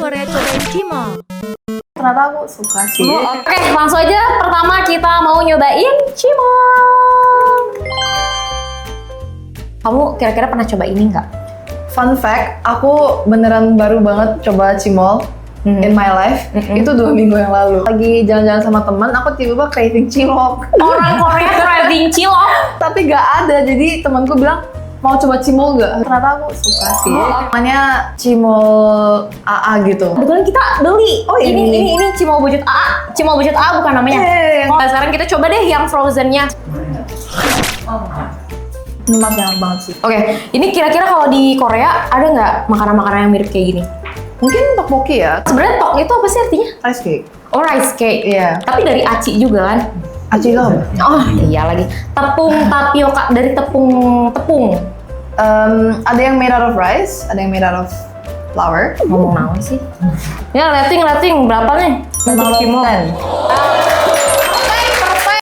Korea cobain cimol. Ternyata aku suka sih. Oke, langsung aja. Pertama kita mau nyobain cimol. Kamu kira-kira pernah coba ini nggak? Fun fact, aku beneran baru banget coba cimol in my life. Itu 2 minggu yang lalu. Lagi jalan-jalan sama teman, aku tiba-tiba craving cilok. Orang Korea craving cilok. Tapi gak ada, jadi temanku bilang, mau coba cimol gak? Ternyata aku suka sih. Namanya cimol AA gitu. Kebetulan kita beli. Oh, ini. Ini cimol wujud A. Cimol wujud A bukan namanya. Iya. Sekarang kita coba deh yang frozennya. Ini mas enak banget sih. Oke, ini kira-kira kalau di Korea ada nggak makanan-makanan yang mirip kayak gini? Mungkin tteokbokki ya? Sebenarnya tok itu apa sih artinya? Rice cake. Oh, rice cake. Iya. Tapi dari aci juga kan? Aci lo? Oh iya lagi. Tepung tapioka dari tepung. Ada yang made out of rice, ada yang made out of flour. Ngomong naon sih? Ya rating berapa nih? Untuk cimol.